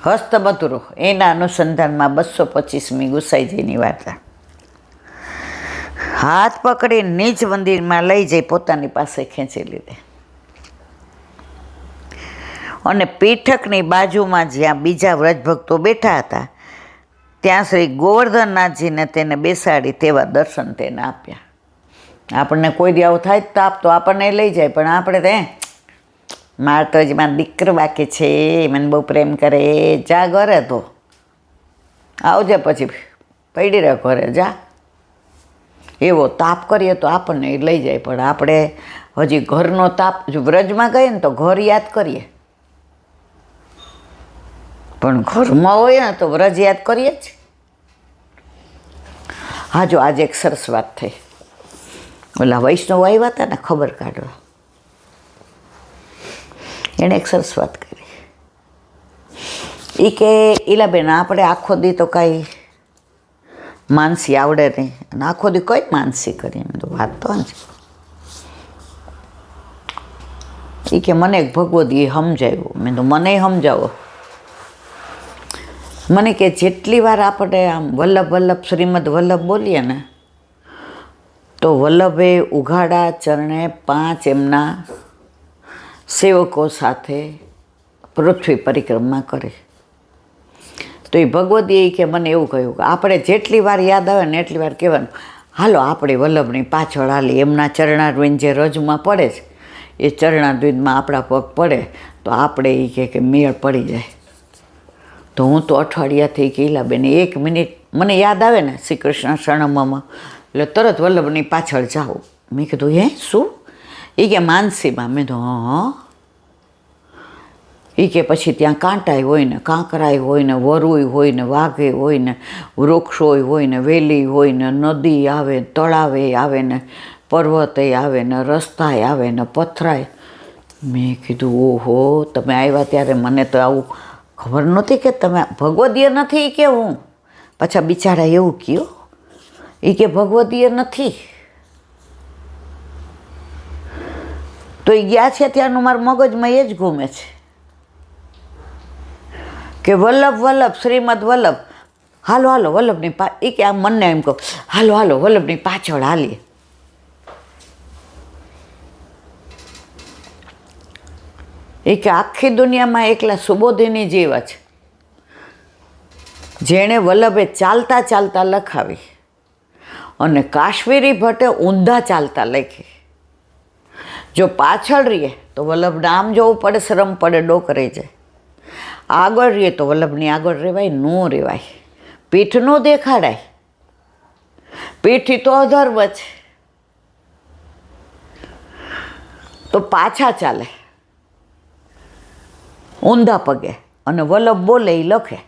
હસ્તમધુરો એના અનુસંધાનમાં 225મી ગુસાઈજીની વાર્તા. હાથ પકડી નીચ મંદિરમાં લઈ જઈ પોતાની પાસે ખેંચી લીધે અને પીઠકની બાજુમાં જ્યાં બીજા વ્રજભક્તો બેઠા હતા ત્યાં શ્રી ગોવર્ધનનાથજીને તેને બેસાડી તેવા દર્શન તેને આપ્યા. આપણને કોઈ દી આવું થાય તાપ તો આપણને લઈ જાય, પણ આપણે તે મારે તો જ મારા દીકરો બાકી છે, મને બહુ પ્રેમ કરે, જા ઘરે તો આવજે, પછી પડી રહે ઘરે જા, એવો તાપ કરીએ તો આપણને લઈ જાય. પણ આપણે હજી ઘરનો તાપ, જો વ્રજમાં ગઈએ ને તો ઘર યાદ કરીએ, પણ ઘરમાં હોય ને તો વ્રજ યાદ કરીએ જ. હા, જો આજે એક સરસ વાત થઈ. ઓલા વૈષ્ણવ આવ્યા હતા ને ખબર કાઢવા, એણે એક સરસ વાત કરી. એ કે ઈલાબેન, આપણે આખો દી તો કાંઈ માનસી આવડે નહીં, અને આખો દી કઈ માનસી કરી. મેં તો વાત તો જ એ કે મને એક ભગવદીએ સમજાવ્યું. મેં તો મને સમજાવો. મને કે જેટલી વાર આપણે આમ વલ્લભ વલ્લભ શ્રીમદ વલ્લભ બોલીએ ને તો વલ્લભે ઉઘાડા ચરણે 5 એમના સેવકો સાથે પૃથ્વી પરિક્રમા કરે. તો એ ભગવદીએ કે મને એવું કહ્યું કે આપણે જેટલી વાર યાદ આવે ને એટલી વાર કહેવાનું, હાલો આપણે વલ્લભની પાછળ હાલી, એમના ચરણારવિંદ જે રજમાં પડે છે એ ચરણારવિંદમાં આપણા પગ પડે તો આપણે એ કે મેળ પડી જાય. તો હું તો અઠવાડિયાથી કહેલા બેન 1 મિનિટ મને યાદ આવે ને શ્રી કૃષ્ણ શરણમમાં એટલે તરત વલ્લભની પાછળ જાઉં. મેં કીધું હે શું? એ કે માનસીમાં. મેં તો હા. એ કે પછી ત્યાં કાંટાઈ હોય ને, કાંકરાઈ હોય ને, વરુઈ હોય ને, વાઘે હોય ને, વૃક્ષોય હોય ને, વેલી હોય ને, નદી આવે, તળાવે આવે ને, પર્વતે આવે ને, રસ્તાએ આવે ને, પથરાય. મેં કીધું ઓહો, તમે આવ્યા ત્યારે મને તો આવું ખબર નહોતી કે તમે ભગવદીય નથી. કે હું પાછા બિચારા એવું કહ્યું, એ કે ભગવદીય નથી. તો એ ગયા છે ત્યાંનું મારા મગજમાં એ જ ઘૂમે છે કે વલ્લભ વલ્લભ શ્રીમદ વલ્લભ, હાલો હાલો વલ્લભની એ કે આમ મનને એમ કહો, હાલો હાલો વલ્લભની પાછળ હાલીએ. એ કે આખી દુનિયામાં એકલા સુબોધિની જેવા છે જેણે વલ્લભે ચાલતા ચાલતા લખાવી અને કાશ્મીરી ભટ્ટે ઊંધા ચાલતા લખી. જો પાછળ રહીએ તો વલ્લભને આમ જોવું પડે, શ્રમ પડે, ડોક રહી જાય. આગળ રહીએ તો વલ્લભની આગળ રહેવાય, ન રહેવાય. પીઠ ન દેખાડાય, પીઠી તો અધર્મ છે, તો પાછા ચાલે ઊંધા પગે, અને વલ્લભ બોલે એ લખે.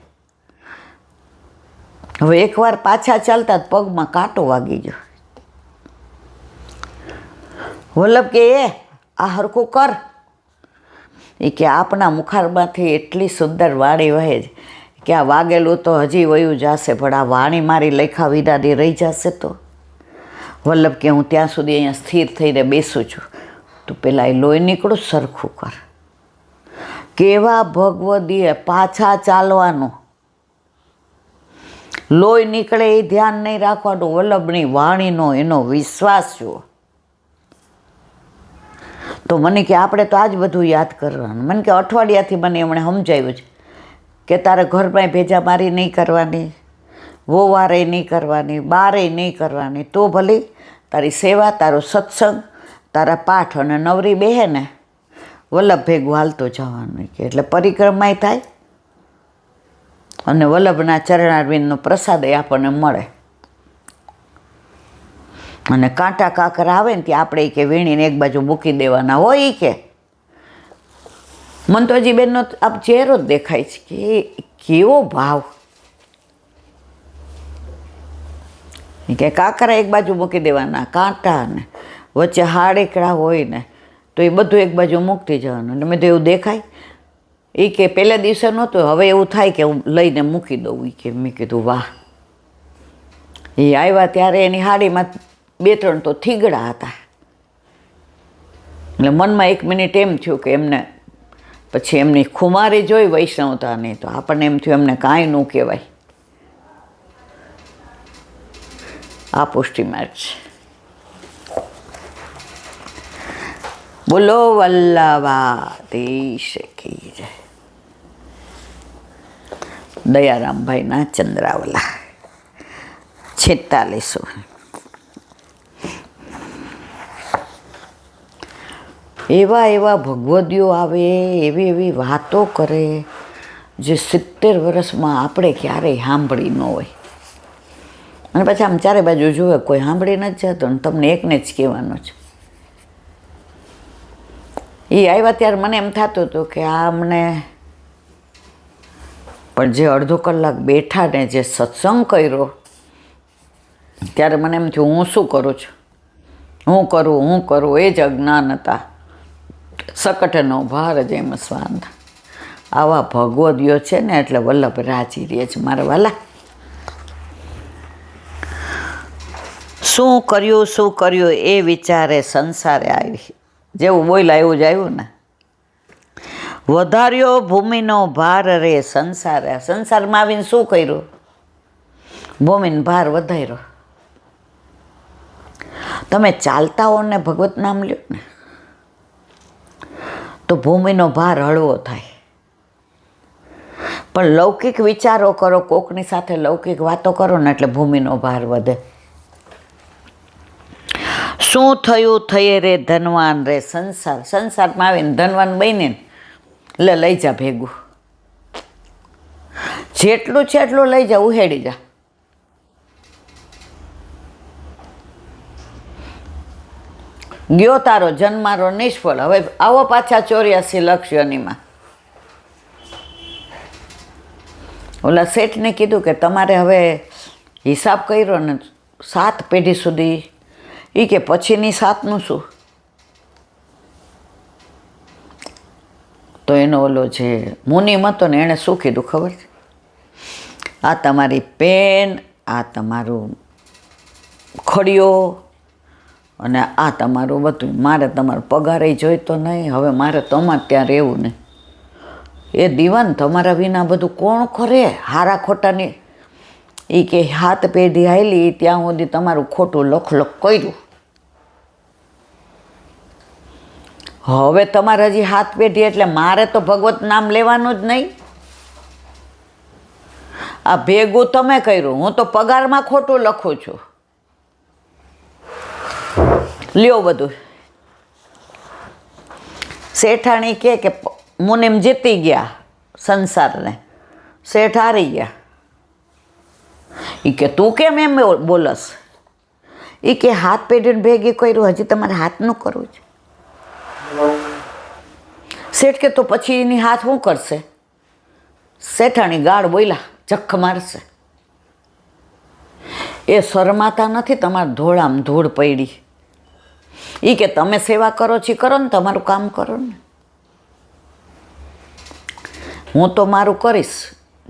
હવે એકવાર પાછા ચાલતા પગમાં કાંટો વાગી ગયો. વલ્લભ કે આ હરખું કર. એ કે આપણા મુખારમાંથી એટલી સુંદર વાણી વહે છે કે આ વાગેલું તો હજી વયું જશે, પણ આ વાણી મારી લખા વિનાની રહી જશે તો. વલ્લભ કે હું ત્યાં સુધી અહીંયા સ્થિર થઈને બેસું છું, તું પેલા એ લોહી નીકળું સરખું કર. કેવા ભગવદીએ પાછા ચાલવાનું, લોહી નીકળે એ ધ્યાન નહીં રાખવાનું, વલ્લભની વાણીનો એનો વિશ્વાસ જુઓ. તો મને કે આપણે તો આજ બધું યાદ કરવાનું. મને કે અઠવાડિયાથી મને એમણે સમજાવ્યું છે કે તારે ઘરમાં ભેજા મારી નહીં કરવાની, વોવારે નહીં કરવાની, બારે નહીં કરવાની, તો ભલે તારી સેવા, તારો સત્સંગ, તારા પાઠ અને નવરી બેહે ને વલ્લભ ભેગું હાલતો જવાનું. કે એટલે પરિક્રમાય થાય અને વલ્લભના ચરણારવિંદનો પ્રસાદ આપણને મળે. અને કાંટા કાંકરા આવે ને ત્યાં આપણે કે વીણીને એક બાજુ મૂકી દેવાના હોય. કે મને તો હજી બેનનો આપ ચહેરો જ દેખાય છે કે કેવો ભાવ. કે કાંકરા એક બાજુ મૂકી દેવાના, કાંટા ને વચ્ચે હાડેકડા હોય ને તો એ બધું એક બાજુ મૂકતી જવાનું. અને મેં તો એવું દેખાય. એ કે પહેલા દિવસે નહોતું, હવે એવું થાય કે હું લઈને મૂકી દઉં. એ કે મેં કીધું વાહ. એ આવ્યા ત્યારે એની હાડીમાં 2-3 તો થીગડા હતા. એટલે મનમાં 1 મિનિટ એમ થયું કે એમને પછી એમની ખુમારી જોઈ વૈષ્ણવતાની તો આપણને એમ થયું એમને કાંઈ ન કહેવાય. આ પુષ્ટિ માર્ગ છે. બોલો વલ્લભાધીશ કી જય. દયારામભાઈના ચંદ્રાવલા 46. એવા ભગવદીઓ આવે, એવી એવી વાતો કરે જે 70 વર્ષમાં આપણે ક્યારેય સાંભળી ન હોય. અને પછી આમ ચારે બાજુ જોવે કોઈ સાંભળી નથી જતો ને તમને એકને જ કહેવાનો છે. એ આવ્યા ત્યારે મને એમ થતું હતું કે આ અમને પણ જે અડધો કલાક બેઠા ને જે સત્સંગ કર્યો ત્યારે મને એમ થયું હું શું કરું છું, હું કરું એ જ અજ્ઞાન હતા. સકટનો ભાર જેમ સ્વાંત. આવા ભગવદીઓ છે ને એટલે વલ્લભ રાજી રહે છે મારા વાલા. શું કર્યું એ વિચારે સંસારે આવી. જેવું બોલ્યા એવું જ આવ્યું ને. વધાર્યો ભૂમિનો ભાર રે સંસારે. સંસારમાં આવીને શું કર્યું? ભૂમિનો ભાર વધાર્યો. તમે ચાલતા હો ને ભગવત નામ લ્યો ને તો ભૂમિનો ભાર હળવો થાય. પણ લૌકિક વિચારો કરો, કોકની સાથે લૌકિક વાતો કરો ને એટલે ભૂમિનો ભાર વધે. શું થયું થયે રે ધનવાન રે સંસારમાં આવીને ધનવાન બનીને એટલે લઈ જા ભેગું. જેટલું છે એટલું લઈ જા, ઉહેડી જા. ગયો તારો જન્મારો નિષ્ફળ. હવે આવો પાછા 84 લક્ષ યોનીમાં. ઓલા શેઠને કીધું કે તમારે હવે હિસાબ કર્યો ને 7 પેઢી સુધી. એ કે પછીની 7નું શું? તો એનો ઓલો જે મુનિમ હતો ને એણે શું કીધું ખબર છે? આ તમારી પેન, આ તમારું ખડિયો અને આ તમારું બધું. મારે તમારો પગારે જોઈતો નહીં. હવે મારે તમારે ત્યાં રહેવું નહીં. એ દીવાન તમારા વિના બધું કોણ કરે? હારા ખોટાની. એ કે 7 પેઢી હાલી ત્યાં સુધી તમારું ખોટું લખ કર્યું. હવે તમારે હજી 7 પેઢી એટલે મારે તો ભગવત નામ લેવાનું જ નહીં. આ ભેગું તમે કર્યું, હું તો પગારમાં ખોટું લખું છું. લ્યો બધું. શેઠાણી કે મુનિમ જીતી ગયા સંસારને, શેઠ હારી ગયા. એ કે તું કેમ એમ બોલસ? એ કે 7 પેઢીને ભેગી કર્યું, હજી તમારે હાથનું કરવું છે. શેઠ કે તો પછી એની હાથ શું કરશે? શેઠાણી ગાળ બોલ્યા, જખ મારશે. એ શરમાતા નથી તમારે ધોળામ ધૂળ પડી. એ કે તમે સેવા કરો છો કરો ને, તમારું કામ કરો ને. હું તો મારું કરીશ.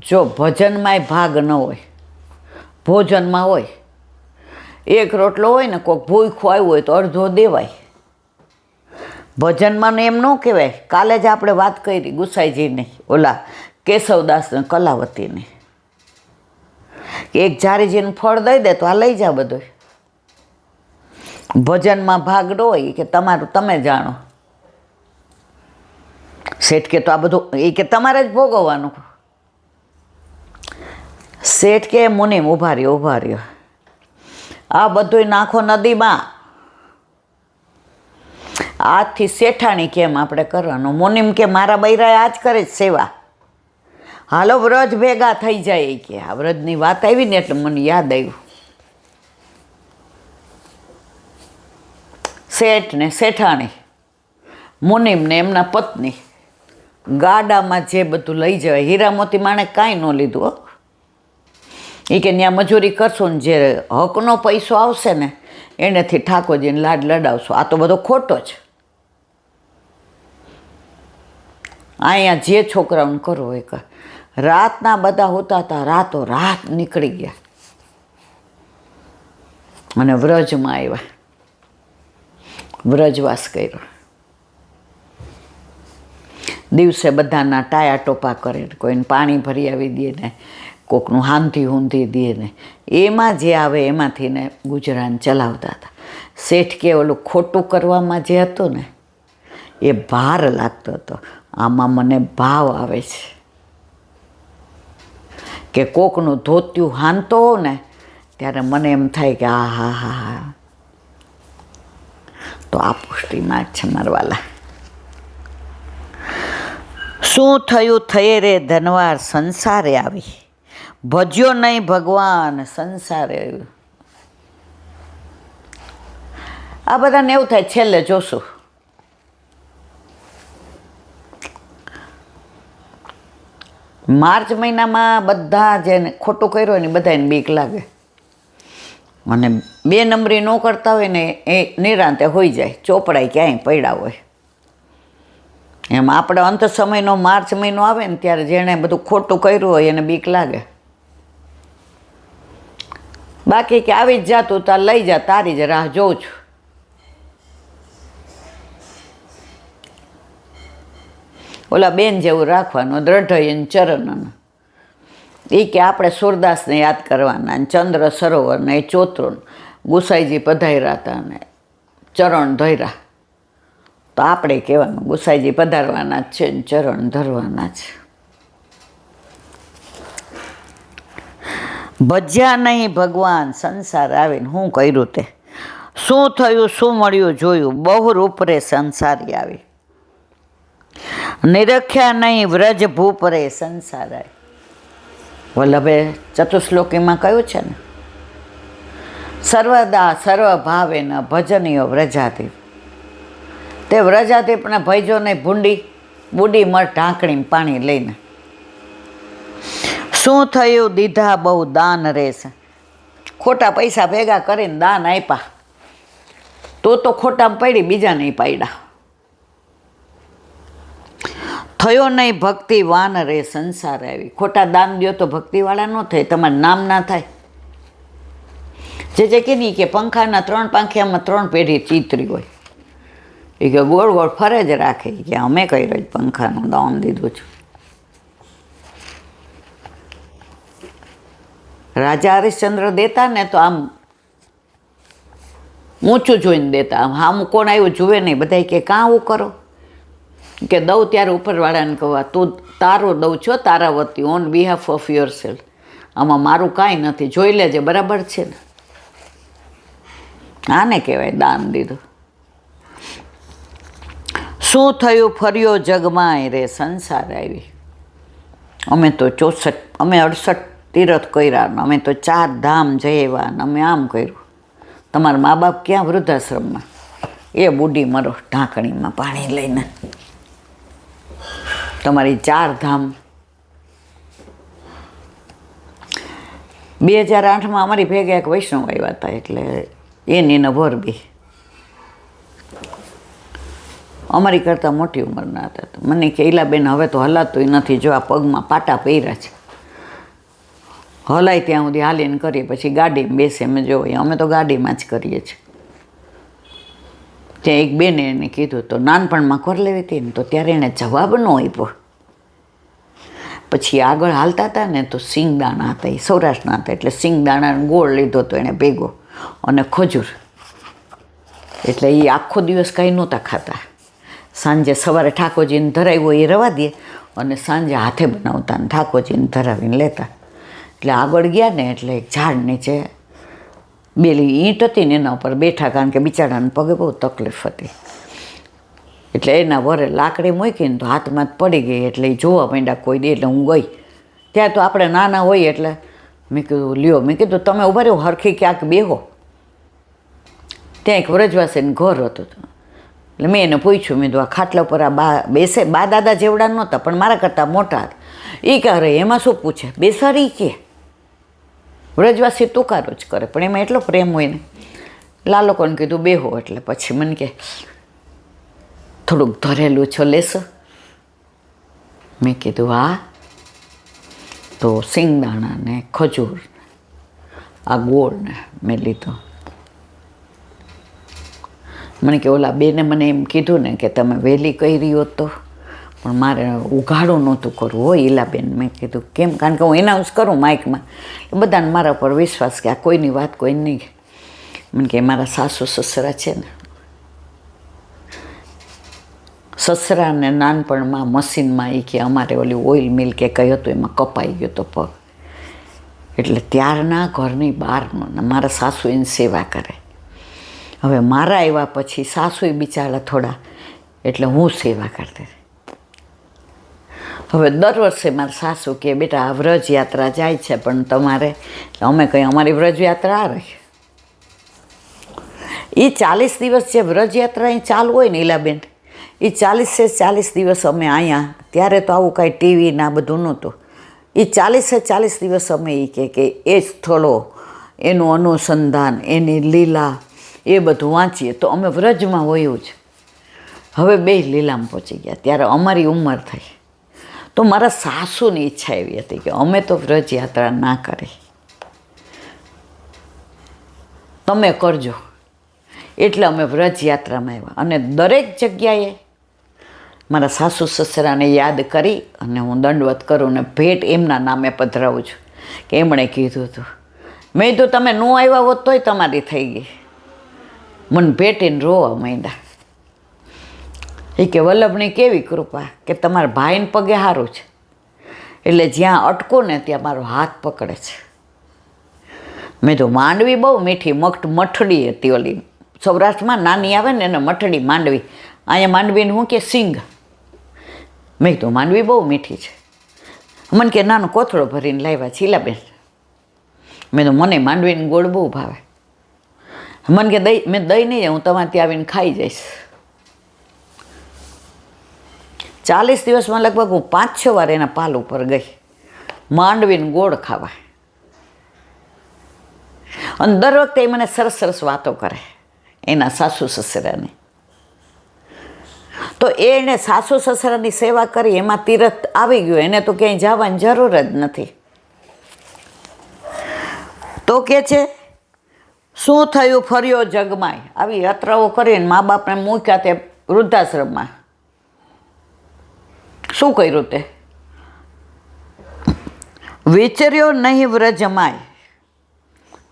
જો ભજનમાંય ભાગ ન હોય, ભોજનમાં હોય. એક રોટલો હોય ને કોઈક ભૂખ્યું આવ્યું હોય તો અડધો દેવાય. ભજનમાં એમ ન કહેવાય. કાલે જ આપણે વાત કરી ગુસાઈજીની, ઓલા કેશવદાસને કલાવતીની, કે એક જારીજીનું ફળ દઈ દે તો આ લઈ જા બધું. ભજનમાં ભાગ ન હોય કે તમારું તમે જાણો. શેઠ કે તો આ બધું એ કે તમારે જ ભોગવવાનું. શેઠ કે મુનિમ ઉભા રહ્યો. આ બધું નાખો નદીમાં. આજથી શેઠાણી કેમ આપણે કરવાનું? મુનિમ કે મારા બૈરાએ આજ કરે જ સેવા. હાલો વ્રજ ભેગા થઈ જાય. કે આ વ્રજની વાત આવી ને એટલે મને યાદ આવ્યું. શેઠ ને શેઠાણી, મુનિમ ને એમના પત્ની ગાડામાં જે બધું લઈ જવાય. હીરા મોતી માણે કાંઈ ન લીધું. હો એ કે ત્યાં મજૂરી કરશો ને જે હકનો પૈસો આવશે ને એનેથી ઠાકોરજીને લાડ લડાવશો. આ તો બધો ખોટો જ. અહીંયા જે છોકરાઓને કરવો હોય કર. રાતના બધા હોતા હતા, રાતો રાત નીકળી ગયા અને વ્રજમાં આવ્યા. વ્રજવાસ કર્યો. દિવસે બધાના ટાયા ટોપા કરે, કોઈને પાણી ભરી આવી દે ને કોકનું હાંધી ઊંધી દે ને એમાં જે આવે એમાંથી ને ગુજરાન ચલાવતા હતા. શેઠ કે ઓલું ખોટું કરવામાં જે હતું ને એ ભાર લાગતો હતો. આમાં મને ભાવ આવે છે કે કોકનું ધોતિયું હાંતો હોઉં ને ત્યારે મને એમ થાય કે આ હા હા હા. તો આ પુષ્ટિ માર્ગ છે મારવાલા. શું થયું થયે રે ધનવાર સંસારે આવી, ભજ્યો નહીં ભગવાન સંસારે આવ્યું. આ બધાને એવું થાય છેલ્લે જોશું. માર્ચ મહિનામાં બધા જેને ખોટું કર્યું હોય ને બધાને બીક લાગે, અને 2 નંબરી ન કરતા હોય ને એ નિરાંતે હોઈ જાય, ચોપડાય ક્યાંય પડ્યા હોય. એમ આપણે અંત સમયનો માર્ચ મહિનો આવે ને ત્યારે જેણે બધું ખોટું કર્યું હોય એને બીક લાગે. બાકી કે આવી જ જાતું તાર લઈ જા, તારી જ રાહ જોઉં છું. ઓલા બેન જેવું રાખવાનું દ્રઢયન ચરણ. એ કે આપણે સુરદાસને યાદ કરવાના, ચંદ્ર સરોવર ને એ ચોતરું ગુસાઈજી પધાર્યા હતા ને ચરણ ધર્યા, તો આપણે કહેવાનું ગુસાઈજી પધારવાના જ છે ને ચરણ ધરવાના છે. ભજ્યા નહીં ભગવાન સંસાર આવીને શું કર્યું તે, શું થયું શું મળ્યું જોયું, બહુ રૂપરે સંસારી આવી. નિરખ્યા નહીં વ્રજ ભૂપરે સંસાર આવી. વલ્લભે ચતુશ્લોકીમાં કહ્યું છે ને, સર્વદા સર્વભાવે ન ભજનીયો વ્રજાતી. તે વ્રજાતીપને ભજ્યો નહીં, ભૂંડી બુડી મર ઢાંકણી પાણી લઈને. શું થયું દીધા બહુ દાન રેસ, ખોટા પૈસા ભેગા કરીને દાન આપ્યા તો ખોટામાં પડી, બીજા નહીં પાડ્યા. થયો નહીં ભક્તિ વાન રે સંસાર આવી. ખોટા દાન દો તો ભક્તિવાળા ન થાય, તમારું નામ ના થાય. જે કીધી કે પંખાના 3 પાંખિયામાં 3 પેઢી ચિતરી હોય, એ કે ગોળ ગોળ ફરે જ રાખે કે અમે કઈ રહી પંખાનું દાન દીધું છું. રાજા હરિશ્ચંદ્ર દેતા ને તો આમ ઊંચું જોઈને દેતા, આમ હામું કોણ આવ્યું જુએ નહીં. બધા કે કાં આવું કરો, કે દઉં ત્યારે ઉપરવાળાને કહેવા તું તારું દઉં છો તારા વતી, on behalf of your self. આમાં મારું કાંઈ નથી, જોઈ લેજે બરાબર છે ને. આને કહેવાય દાન દીધું. શું થયું ફર્યો જગમાં રે સંસાર આવી. અમે તો 64 અમે 68 તીરથ કર્યા ને અમે તો 4 ધામ જઈવા ને અમે આમ કર્યું. તમારા મા બાપ ક્યાં વૃદ્ધાશ્રમમાં, એ બુડી મરો ઢાંકણીમાં પાણી લઈને. તમારી 4 ધામ. 2008માં અમારી ભેગા એક વૈષ્ણવ આવ્યા હતા, એટલે એની ને ભરબી અમારી કરતાં મોટી ઉંમરના હતા. મને કે ઈલાબેન હવે તો હલાતું નથી, જો આ પગમાં પાટા પહેર્યા છે, હલાય ત્યાં સુધી હાલીને કરીએ, પછી ગાડીમાં બેસે અમે જોઈએ. અમે તો ગાડીમાં જ કરીએ છીએ. ત્યાં એક બેને એને કીધું તો નાનપણમાં કરી લેવી હતી ને, તો ત્યારે એણે જવાબ ન આપ્યો. પછી આગળ હાલતા હતા ને તો સિંગદાણા હતા, એ સૌરાષ્ટ્રના હતા, એટલે સિંગદાણાનો ગોળ લીધો તો એને ભેગો અને ખજૂર. એટલે એ આખો દિવસ કાંઈ નહોતા ખાતા. સાંજે સવારે ઠાકોરજીને ધરાવ્યો એ રવા દે, અને સાંજે હાથે બનાવતા ને ઠાકોરજીને ધરાવીને લેતા. એટલે આગળ ગયા ને એટલે એક ઝાડ નીચે બેલી ઈંટ હતી ને એના ઉપર બેઠા, કારણ કે બિચારાને પગે બહુ તકલીફ હતી. એટલે એના વરે લાકડી મૂકીને તો હાથમાં જ પડી ગઈ. એટલે એ જોવા માંડ્યા કોઈ દે. એટલે હું ગઈ ત્યાં તો આપણે નાના હોઈએ, એટલે મેં કીધું લ્યો, મેં કીધું તમે ઉભા રહ્યો હરખી ક્યાંક બેહો. ત્યાં એક વ્રજવાસીનું ઘર હતું, એટલે મેં એને પૂછ્યું, મેં કીધું આ ખાટલા પર આ બા બેસે? બા દાદા જેવડા નહોતા પણ મારા કરતાં મોટા હતા. એ કહે અરે એમાં શું પૂછે, બેસાડી કે વ્રજવાસી તુકારો જ કરે, પણ એમાં એટલો પ્રેમ હોય ને. લાલોકોને કીધું બેહો. એટલે પછી મને કે થોડુંક ધરેલું છો લેશો? મેં કીધું હા. તો સિંગદાણા ને ખજૂર આ ગોળ ને મેં લીધો. મને કે ઓલા બેને મને એમ કીધું ને કે તમે વહેલી કરી હોત તો પણ મારે ઉઘાડું નહોતું કરવું હોય ઈલાબેન. મેં કીધું કેમ? કારણ કે હું એનાઉન્સ કરું માઇકમાં, એ બધાને મારા પર વિશ્વાસ કે આ કોઈની વાત કોઈ નહીં. મને કે મારા સાસુ સસરા છે ને, સસરાને નાનપણમાં મશીનમાં એ કે અમારે ઓલી ઓઇલ મિલ કે કંઈ હતું એમાં કપાઈ ગયો તો પગ, એટલે ત્યારના ઘરની બહારનો ને મારા સાસુ એની સેવા કરે. હવે મારા આવ્યા પછી સાસુએ બિચારા થોડા, એટલે હું સેવા કરતી. હવે દર વર્ષે મારા સાસુ કે બેટા આ વ્રજ યાત્રા જાય છે પણ તમારે, અમે કંઈ અમારી વ્રજ યાત્રા આ રહી. એ 40 દિવસ જે વ્રજ યાત્રા અહીં ચાલુ હોય ને ઈલાબેન, એ 40 દિવસ અમે અહીંયા, ત્યારે તો આવું કાંઈ ટીવી ના બધું નહોતું. એ 40 દિવસ અમે એ કે એ સ્થળો, એનું અનુસંધાન, એની લીલા, એ બધું વાંચીએ તો અમે વ્રજમાં હોયું જ. હવે બે લીલામાં પહોંચી ગયા, ત્યારે અમારી ઉંમર થઈ. તો મારા સાસુની ઈચ્છા એવી હતી કે અમે તો વ્રજ યાત્રા ના કરી, તમે કરજો. એટલે અમે વ્રજ યાત્રામાં આવ્યા અને દરેક જગ્યાએ મારા સાસુ સસરાને યાદ કરી અને હું દંડવત કરું ને ભેટ એમના નામે પધરાવું છું કે એમણે કીધું હતું. મેં કીધું તમે ન આવ્યા હોત તોય તમારી થઈ ગઈ. મને ભેટીને રોવા માંડ્યા. એ કે વલ્લભની કેવી કૃપા કે તમારા ભાઈને પગે સારું છે, એટલે જ્યાં અટકો ને ત્યાં મારો હાથ પકડે છે. મેં તો માંડવી બહુ મીઠી, મઠડી હતી ઓલી સૌરાષ્ટ્રમાં નાની આવે ને એને મઠડી માંડવી, અહીંયા માંડવીને હું કે સિંગ. મેં તો માંડવી બહુ મીઠી છે. મને કે નાનો કોથળો ભરીને લાવ્યા છીલાબેન. મેં તો મને માંડવીને ગોળ બહુ ભાવે. મને કે દહીં, મેં દહીં નહીં, હું તમારે ત્યાં આવીને ખાઈ જઈશ. 40 દિવસમાં લગભગ હું 5-6 વાર એના પાલ ઉપર ગઈ માંડવીને ગોળ ખાવા. અને દર વખતે એ મને સરસ સરસ વાતો કરે એના સાસુ સસરાની. તો એને સાસુ સસરાની સેવા કરી એમાં તીરથ આવી ગયો, એને તો ક્યાંય જવાની જરૂર જ નથી. તો કે છે શું થયું ફર્યો જગમાય. આવી યાત્રાઓ કરીને મા બાપને મૂક્યા તે વૃદ્ધાશ્રમમાં. શું કર્યું તે? વિચર્યો નહીં વ્રજમાય.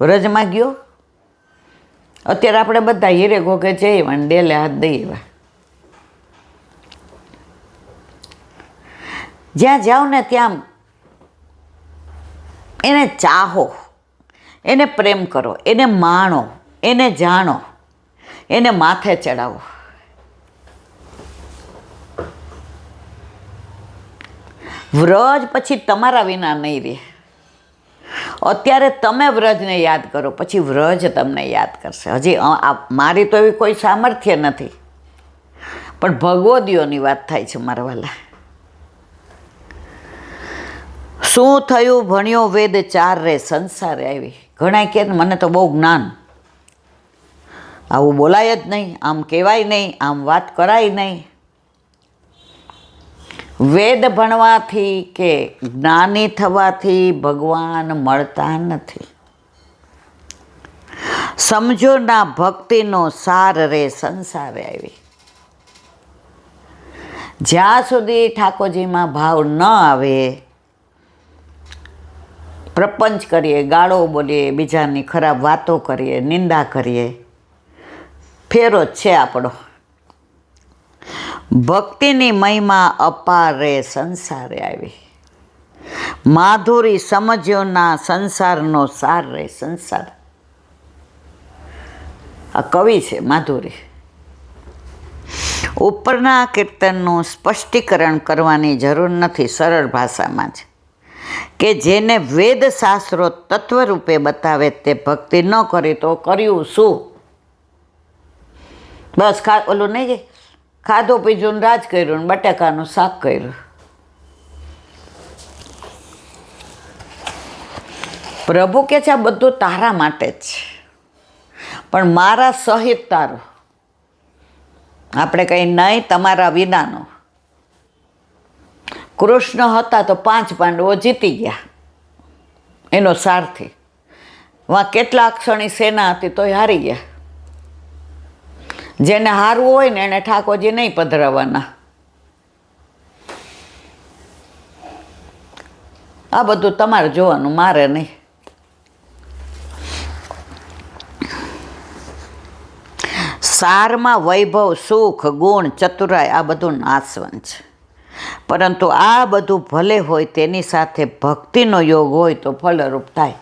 વ્રજમાં ગયો. અત્યારે આપણે બધા હીરે ઘોઘે જઈએ અને ડેલે હાથ દઈએ. જ્યાં જાઓ ને ત્યાં એને ચાહો, એને પ્રેમ કરો, એને માણો, એને જાણો, એને માથે ચડાવો. વ્રજ પછી તમારા વિના નહીં રહે. અત્યારે તમે વ્રજને યાદ કરો, પછી વ્રજ તમને યાદ કરશે. હજી મારી તો એવી કોઈ સામર્થ્ય નથી, પણ ભગવદીઓની વાત થાય છે મારા વાલા. શું થયું ભણ્યો વેદ 4 રે સંસારે આવી. ઘણા કહે મને તો બહુ જ્ઞાન, આવું બોલાય જ નહીં, આમ કહેવાય નહીં, આમ વાત કરાય નહીં. વેદ ભણવાથી કે જ્ઞાની થવાથી ભગવાન મળતા નથી. સમજો ના ભક્તિનો સાર રે સંસારે આવી. જ્યાં સુધી ઠાકોરજીમાં ભાવ ન આવે, પ્રપંચ કરીએ, ગાળો બોલીએ, બીજાની ખરાબ વાતો કરીએ, નિંદા કરીએ, ફેરો જ છે આપણો. ભક્તિની મહિમા અપાર રે સંસારે આવી. માધુરી સમજ્યો ના સંસારનો સાર રે સંસાર. આ કવિ છે માધુરી. ઉપરના કીર્તનનું સ્પષ્ટીકરણ કરવાની જરૂર નથી, સરળ ભાષામાં જ કે જેને વેદ શાસ્ત્રો તત્વરૂપે બતાવે તે ભક્તિ ન કરી તો કર્યું શું? બસ ઓલું નહીં, ખાધું પીધું ને રાજ કર્યું ને બટાકાનું શાક કર્યું. પ્રભુ કે છે આ બધું તારા માટે જ છે, પણ મારા સહિત તારું. આપણે કંઈ નહીં તમારા વિનાનો. કૃષ્ણ હતા તો 5 પાંડવો જીતી ગયા એનો સારથી. વા કેટલા ક્ષણી સેના હતી તોય હારી ગયા. જેને હારવું હોય ને એને ઠાકોરજી નહીં પધરાવવાના. આ બધું તમારે જોવાનું, મારે નહીં. સારમાં વૈભવ, સુખ, ગુણ, ચતુરાઈ આ બધું નાશવંત છે. પરંતુ આ બધું ભલે હોય તેની સાથે ભક્તિનો યોગ હોય તો ફલરૂપ થાય.